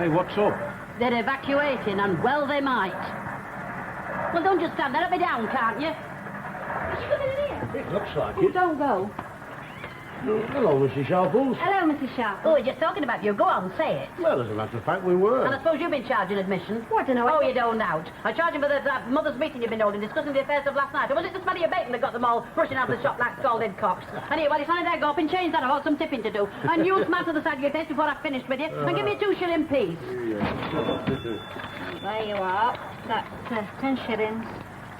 Hey, what's up? They're evacuating, and well they might. Well, don't just stand there. Let me down, can't you? Is she coming in here? It looks like Oh, it. don't go. Hello, Mrs. Sharples. Hello, Mrs. Sharples. Oh, we're just talking about you. Go on, say it. Well, as a matter of fact, we were. And I suppose you've been charging admission. What, I don't know. Oh, you don't doubt. I'm charging for that mother's meeting you've been holding, discussing the affairs of last night. Or was it the smell of your bacon that got them all rushing out of the shop like scalded cocks? Anyway, while you're standing there, go up and change that. I've got some tipping to do. And you smile to the side of your face before I've finished with you. And give me a 2-shilling piece. There you are. That's 10 shillings.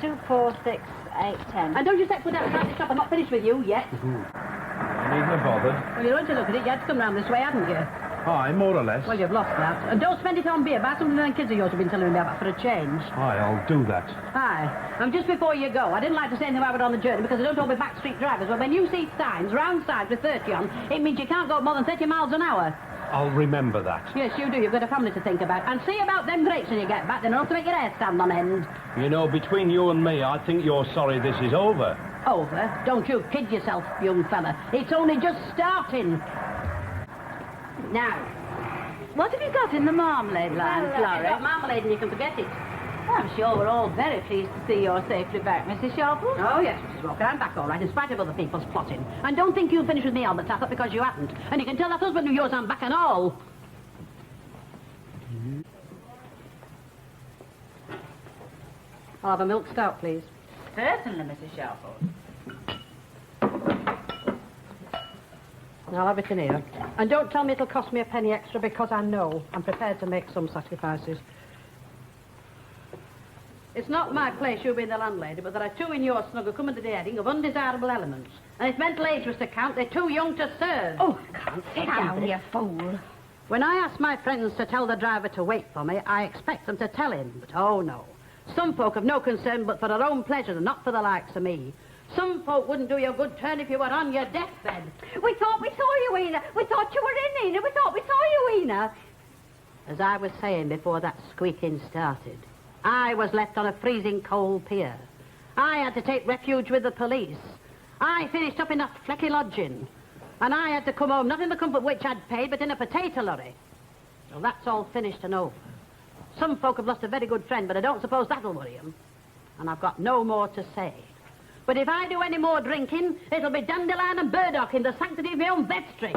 2, 4, 6, 8, 10. And don't you set foot outside the shop. I'm not finished with you yet. I needn't have bothered. Well, you don't to look at it. You had to come round this way, hadn't you? Aye, more or less. Well, you've lost that. And don't spend it on beer. Buy something them kids of yours have been telling me about for a change. Aye, I'll do that. Aye. And just before you go, I didn't like to say anything about it on the journey because I don't all be backstreet drivers. But when you see signs, round signs with 30 on, it means you can't go more than 30 miles an hour. I'll remember that. Yes, you do. You've got a family to think about. And see about them grapes when you get back. They're not to make your hair stand on end. You know, between you and me, I think you're sorry this is over. Over? Don't you kid yourself, young fella. It's only just starting. Now, What have you got in the marmalade line, I've Florrie? got marmalade and you can forget it. I'm sure we're all very pleased to see you're safely back, Mrs. Sharples. Oh, yes, Mrs. Walker, I'm back all right, in spite of other people's plotting. And don't think you'll finish with me, Albert Tassett, because you haven't. And you can tell that husband of yours I'm back and all. I'll have a milk stout, please. Certainly, Mrs. Sharples. I'll have it in here. And don't tell me it'll cost me a penny extra, because I know I'm prepared to make some sacrifices. It's not my place, you being the landlady, but there are two in your snug who come under the heading of undesirable elements. And if mental age was to count, they're too young to serve. Oh, can't sit down, you fool. When I ask my friends to tell the driver to wait for me, I expect them to tell him. But oh no. Some folk have no concern but for their own pleasure and not for the likes of me. Some folk wouldn't do you a good turn if you were on your deathbed. We thought we saw you, Ena. We thought you were in, Ena. We thought we saw you, Ena. As I was saying before that squeaking started, I was left on a freezing cold pier. I had to take refuge with the police. I finished up in that flecky lodging. And I had to come home, not in the comfort which I'd paid, but in a potato lorry. Well, that's all finished and over. Some folk have lost a very good friend, but I don't suppose that'll worry them. And I've got no more to say. But if I do any more drinking, it'll be dandelion and burdock in the sanctity of my own vestry.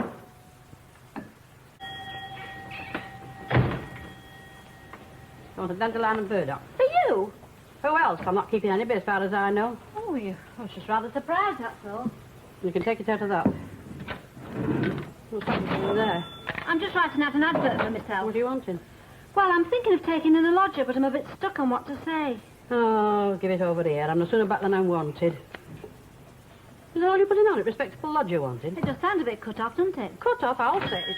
You want a dandelion and burdock? For you? Who else? I'm not keeping any, but as far as I know. Oh, I was just rather surprised, that's all. You can take it out of that. What's happening there? I'm just writing out an advert for myself. What are you wanting? Well, I'm thinking of taking in a lodger, but I'm a bit stuck on what to say. Oh, give it over here. I'm no sooner back than I'm wanted. Is that all you're putting on it? Respectable lodger wanted? It just sounds a bit cut off, doesn't it? Cut off, I'll say it.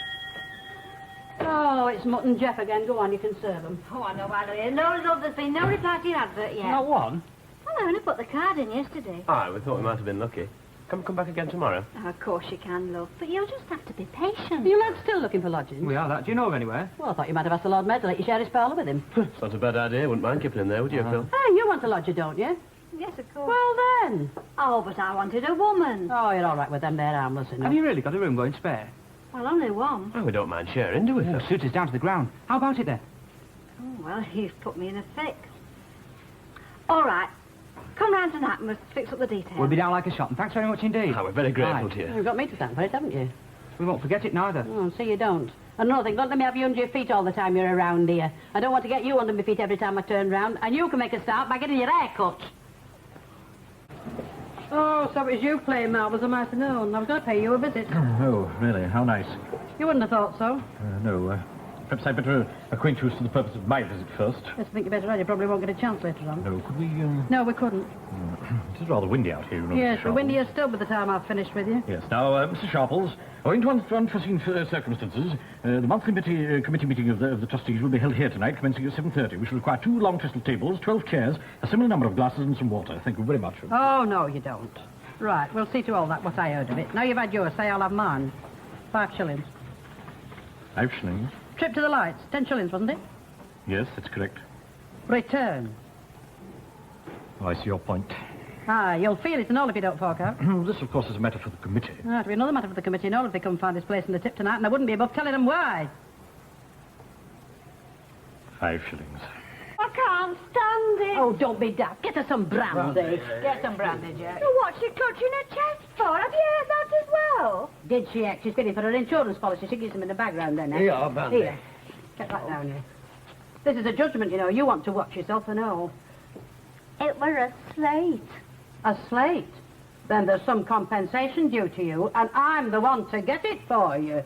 Oh, it's Mutton Jeff again. Go on, you can serve him. Oh, I know, Valerie. No result. There's been no reply to your advert yet. Not one? Well, I only put the card in yesterday. Aye, we thought we might have been lucky. Come back again tomorrow. Oh, of course you can, love. But you'll just have to be patient. Are you lads still looking for lodgings? We are that. Do you know of anywhere? Well, I thought you might have asked the Lord Mayor to let you share his parlour with him. It's not a bad idea. Wouldn't mind keeping him there, would you, Phil? Hey, you want a lodger, don't you? Yes, of course. Well, then. Oh, but I wanted a woman. Oh, you're all right with them there, harmless enough. Have you really got a room going spare? Well, only one. Oh, we don't mind sharing, do we, Phil? Suit us down to the ground. How about it then? Oh, well, you've put me in a fix. All right. Come round tonight and we'll fix up the details. We'll be down like a shot, and thanks very much indeed. Oh, we're very grateful Aye. to you. You've got me to thank for it, haven't you? We won't forget it neither. Oh, so you don't. And another thing, don't let me have you under your feet all the time you're around here. I don't want to get you under my feet every time I turn round, and you can make a start by getting your hair cut. Oh, so it was you playing marbles, I might have known. I was going to pay you a visit. Oh, really? How nice. You wouldn't have thought so. No, perhaps I'd better acquaint you as to the purpose of my visit first. Yes, I think you better read. You probably won't get a chance later on. No, could we, No, we couldn't. It is rather windy out here, you know. Yes, Mrs. the Sharples. windier still by the time I've finished with you. Yes, now, Mr. Sharples, owing to unforeseen circumstances, the monthly committee meeting of the trustees will be held here tonight, commencing at 7:30. We shall require 2 long trestle tables, 12 chairs, a similar number of glasses, and some water. Thank you very much. Oh, no, you don't. Right, we'll see to all that, what I heard of it. Now you've had yours, say I'll have mine. 5 shillings. 5 shillings. Trip to the lights, 10 shillings, wasn't it? Yes, that's correct. Return. Oh, I see your point. Ah, you'll feel it and all if you don't fork out. This, of course, is a matter for the committee. That'll be another matter for the committee and all if they come find this place in the tip tonight, and I wouldn't be above telling them why. 5 shillings. I can't stand it. Oh, don't be daft. Get her some brandy. Get some brandy, Jack. So what's she clutching her chest for? Have you heard that as well? Did she act? She's bidding for her insurance policy. She gives them in the background then, eh? Here, brandy. Here. Get that down here. This is a judgment, you know. You want to watch yourself and all. It were a slate. A slate? Then there's some compensation due to you, and I'm the one to get it for you.